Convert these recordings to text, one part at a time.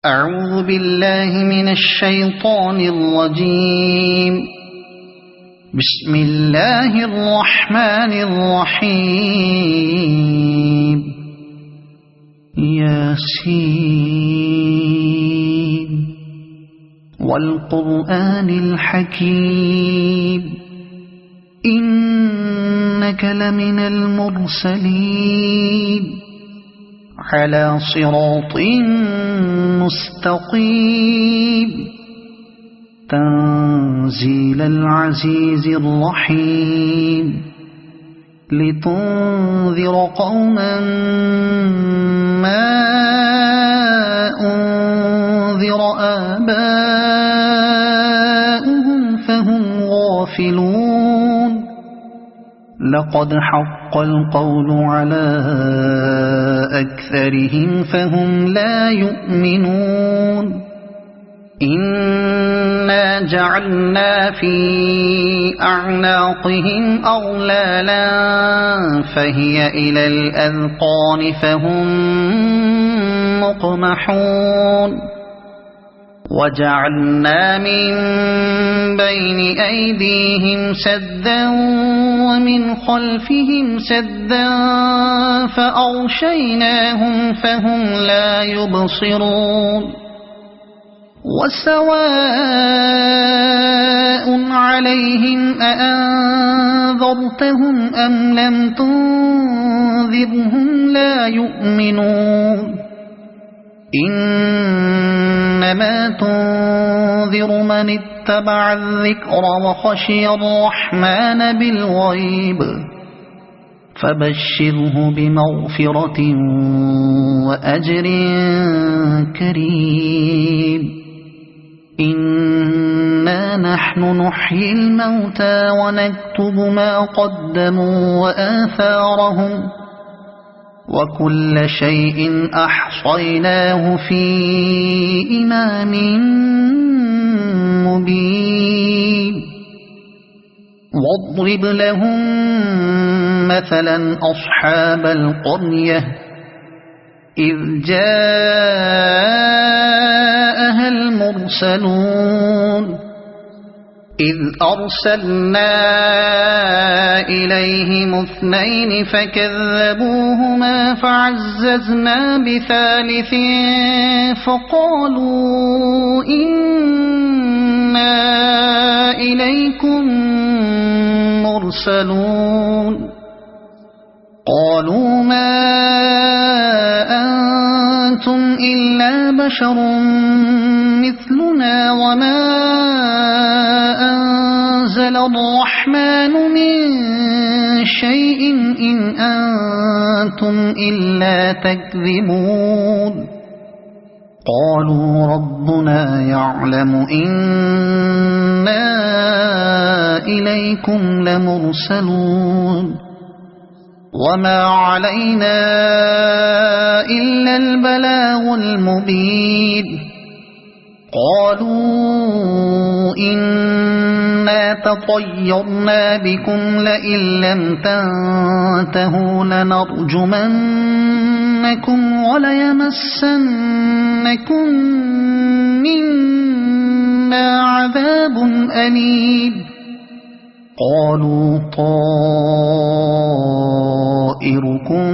أعوذ بالله من الشيطان الرجيم. بسم الله الرحمن الرحيم. ياسين والقرآن الحكيم إنك لمن المرسلين على صراط مستقيم تنزيل العزيز الرحيم لتنذر قوما ما أنذر آباؤهم فهم غافلون. لقد حق القول على أكثرهم فهم لا يؤمنون. إنا جعلنا في أعناقهم أغلالا فهي إلى الأذقان فهم مقمحون. وجعلنا من بين أيديهم سدا ومن خلفهم سدا فأغشيناهم فهم لا يبصرون. وسواء عليهم أأنذرتهم أم لم تنذرهم لا يؤمنون. إنما تنذر من اتبع الذكر وخشي الرحمن بالغيب فبشره بمغفرة وأجر كريم. إنا نحن نحيي الموتى ونكتب ما قدموا وآثارهم وكل شيء أحصيناه في إمام مبين. واضرب لهم مثلا أصحاب القرية إذ جاءها المرسلون إذ أرسلنا إليهم اثنين فكذبوهما فعززنا بثالث فقالوا إنا إليكم مرسلون. قالوا ما أنتم إلا بشر مثلنا وما أنزل الرحمن من شيء إن أنتم إلا تكذبون. قالوا ربنا يعلم إنا إليكم لمرسلون وما علينا إلا البلاغ المبين. قالوا إنا تطيرنا بكم لئن لم تنتهوا لنرجمنكم وليمسنكم منا عذاب أليم. قالوا طائركم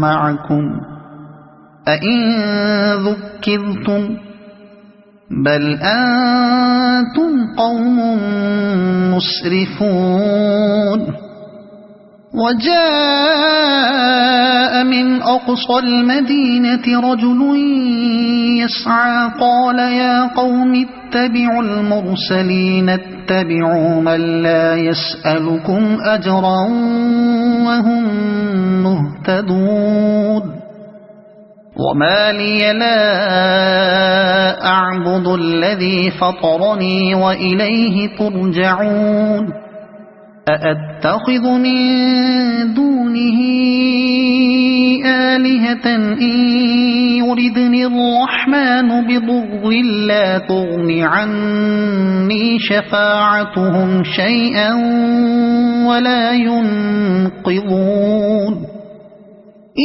معكم أئن ذكرتم بل أنتم قوم مسرفون. وجاء من أقصى المدينة رجل يسعى قال يا قوم اتبعوا المرسلين اتبعوا من لا يسألكم أجرا وهم مهتدون. وما لي لا أعبد الذي فطرني وإليه ترجعون. أأتخذ من دونه آلهة إن يردني الرحمن بضر لا تغن عني شفاعتهم شيئا ولا ينقذون.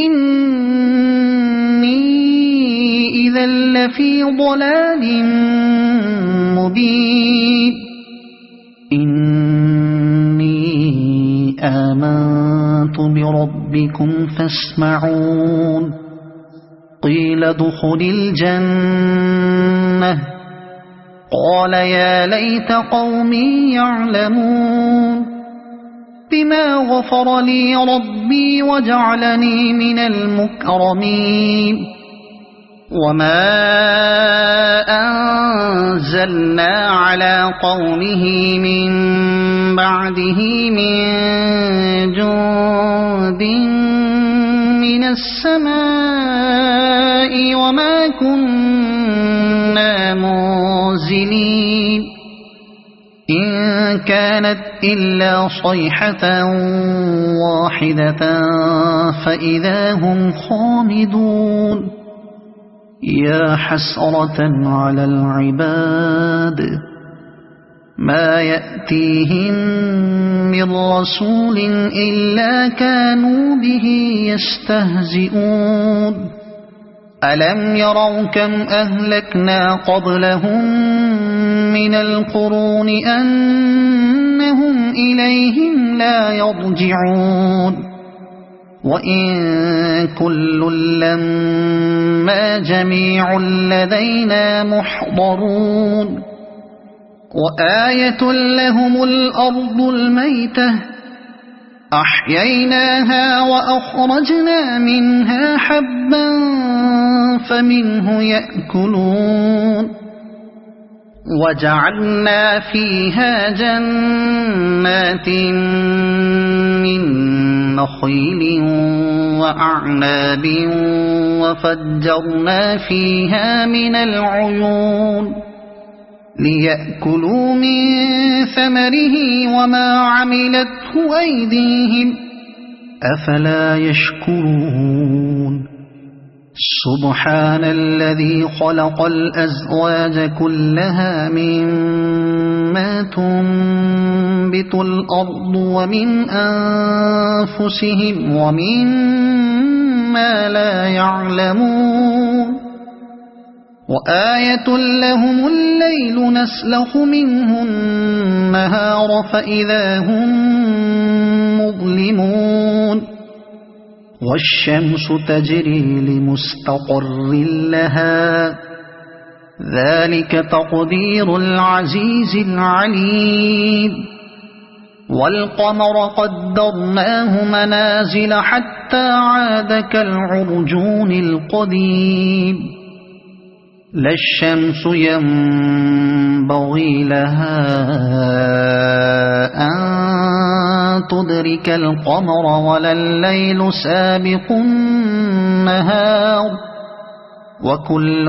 إني إذا لفي ضلال مبين إني آمنت بربكم فاسمعون قيل ادخل الجنة قال يا ليت قومي يعلمون بما غفر لي ربي وجعلني من المكرمين وما أنزلنا على قومه من بعده من جند من السماء وما كنا منزلين إن كانت إلا صيحة واحدة فإذا هم خامدون يا حسرة على العباد ما يأتيهم من رسول إلا كانوا به يستهزئون ألم يروا كم أهلكنا قبلهم من القرون أنهم إليهم لا يرجعون وإن كل لما جميع لدينا محضرون وآية لهم الأرض الميتة أحييناها وأخرجنا منها حبا فمنه يأكلون وجعلنا فيها جنات من نخيل وأعناب وفجرنا فيها من العيون ليأكلوا من ثمره وما عملته أيديهم أفلا يشكرون سبحان الذي خلق الأزواج كلها مما تنبت الأرض ومن أنفسهم ومما لا يعلمون وآية لهم الليل نسلخ منه النهار فإذا هم مظلمون والشمس تجري لمستقر لها ذلك تقدير العزيز العليم والقمر قدرناه منازل حتى عاد كالعرجون القديم لا الشمس ينبغي لها أن تدرك القمر ولا الليل سابق النهار وكل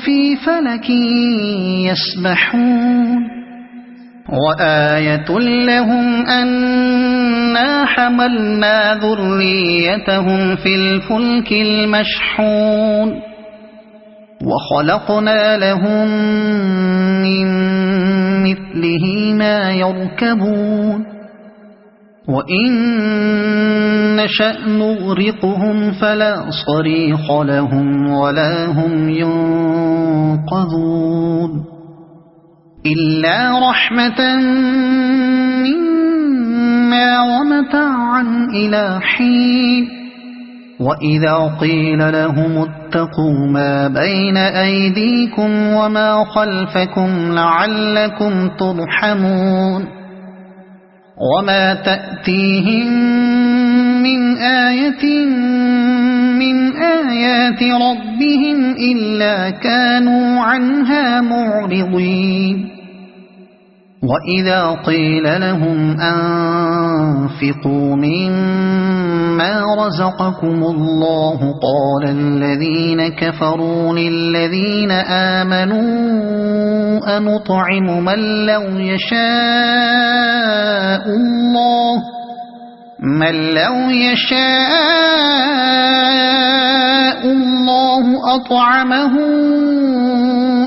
في فلك يسبحون وآية لهم أنا حملنا ذريتهم في الفلك المشحون وخلقنا لهم من مثله ما يركبون وإن نشأ نغرقهم فلا صريخ لهم ولا هم ينقذون إلا رحمة منا ومتاعا إلى حين وإذا قيل لهم اتقوا ما بين أيديكم وما خلفكم لعلكم ترحمون وما تأتيهم من آية من آيات ربهم إلا كانوا عنها معرضين وإذا قيل لهم أنفقوا مما رزقكم الله قال الذين كفروا للذين آمنوا أنطعم من لو يشاء الله أطعمه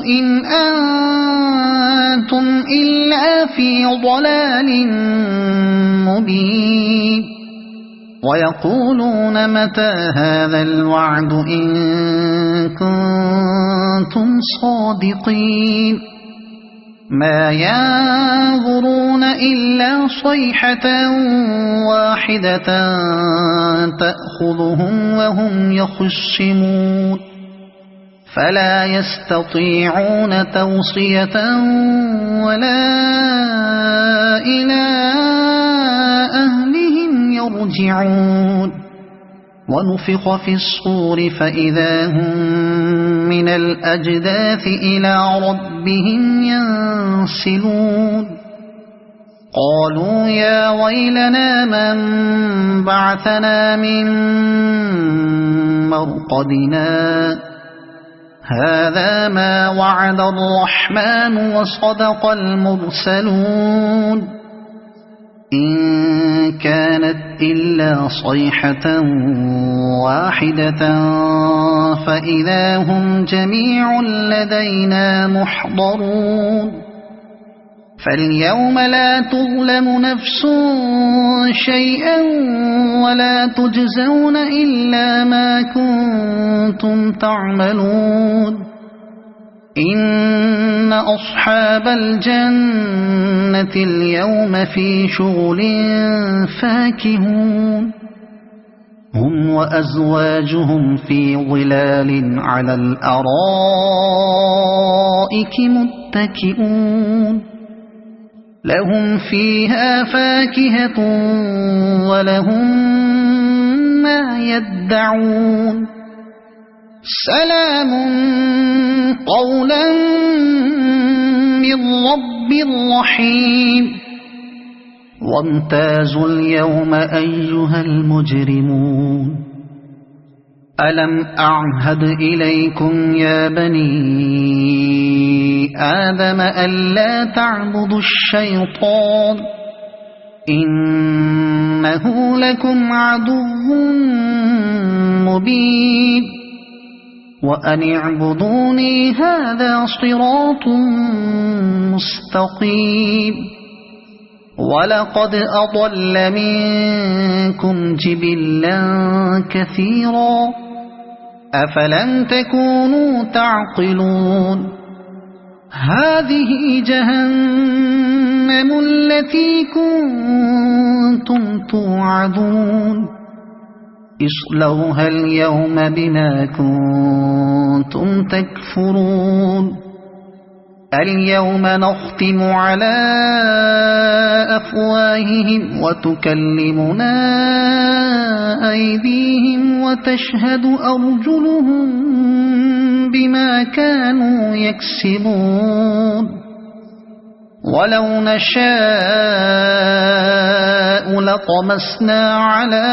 إن أنتم إلا في ضلال مبين ويقولون متى هذا الوعد إن كنتم كنتم صادقين ما ينظرون إلا صيحة واحدة تأخذهم وهم يخصمون فلا يستطيعون توصية ولا إلى أهلهم يرجعون ونفخ في الصور فإذا هم من الأجداث إلى ربهم ينسلون قالوا يا ويلنا من بعثنا من مرقدنا هذا ما وعد الرحمن وصدق المرسلون إن كانت إلا صيحة واحدة فإذا هم جميع لدينا محضرون فاليوم لا تظلم نفس شيئا ولا تجزون إلا ما كنتم تعملون إن أصحاب الجنة اليوم في شغل فاكهون هم وأزواجهم في ظلال على الأرائك متكئون لهم فيها فاكهة ولهم ما يدعون سلام قولا من رب رحيم وامتازوا اليوم أيها المجرمون ألم أعهد إليكم يا بني آدم ألا تعبدوا الشيطان إنه لكم عدو مبين وأن اعبدوني هذا صراط مستقيم ولقد أضل منكم جبلا كثيرا أفلم تكونوا تعقلون هذه جهنم التي كنتم توعدون اصلوها اليوم بما كنتم تكفرون اليوم نختم على أفواههم وتكلمنا أيديهم وتشهد أرجلهم بما كانوا يكسبون ولو نشاء لطمسنا على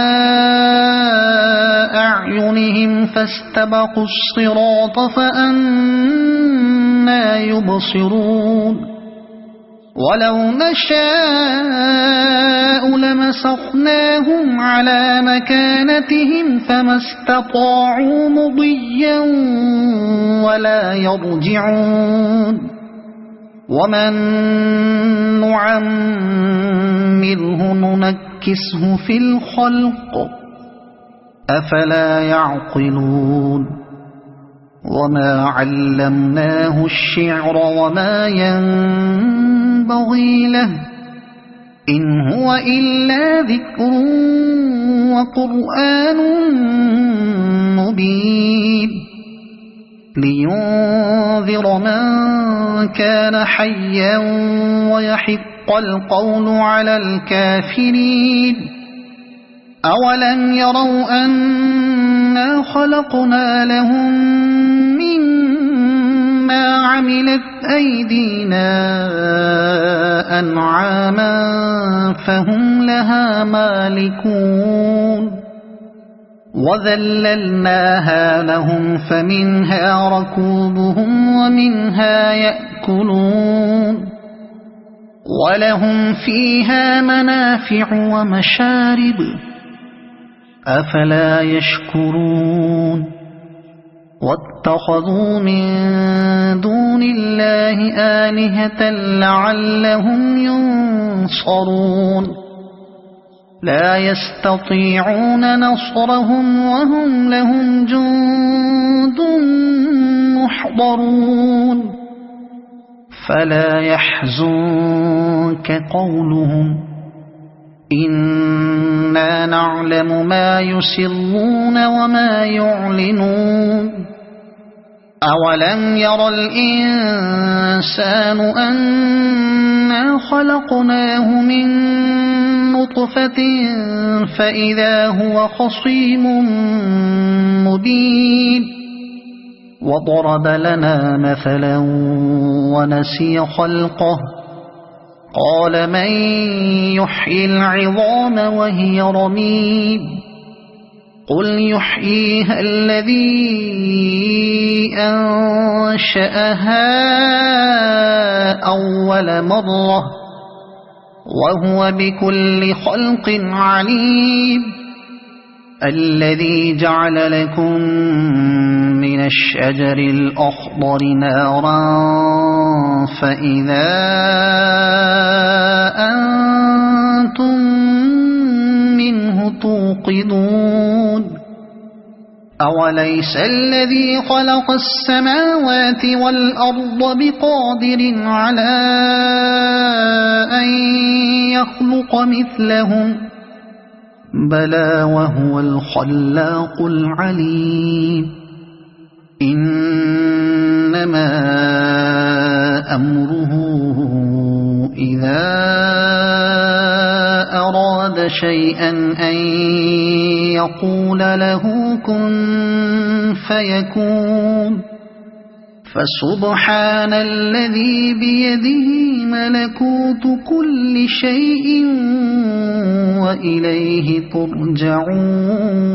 أعينهم فاستبقوا الصراط فأنى يبصرون ولو نشاء لمسخناهم على مكانتهم فما استطاعوا مضيا ولا يرجعون ومن نعمره ننكسه في الخلق أفلا يعقلون وما علمناه الشعر وما ينبغي له إن هو إلا ذكر وقرآن مبين لينذر من كان حيا ويحق القول على الكافرين أولم يروا أنا خلقنا لهم مما عملت أيدينا أنعاما فهم لها مالكون وذللناها لهم فمنها ركوبهم ومنها يأكلون ولهم فيها منافع ومشارب أفلا يشكرون واتخذوا من دون الله آلهة لعلهم ينصرون لا يستطيعون نصرهم وهم لهم جند يحضرون فلا يحزنك قولهم إنا نعلم ما يسرون وما يعلنون أولم ير الإنسان أنا خلقناه من نطفة فإذا هو خصيم مبين وضرب لنا مثلا ونسي خلقه قال من يحيي العظام وهي رميم قل يحييها الذي أنشأها أول مرة وهو بكل خلق عليم الذي جعل لكم من الشجر الأخضر نارا فإذا أنتم منه توقدون أوليس الذي خلق السماوات والأرض بقادر على أن يخلق مثلهم بلى وهو الخلاق العليم إنما أمره إذا أراد شيئا أن يقول له كن فيكون فسبحان الذي بيده ملكوت كل شيء وإليه ترجعون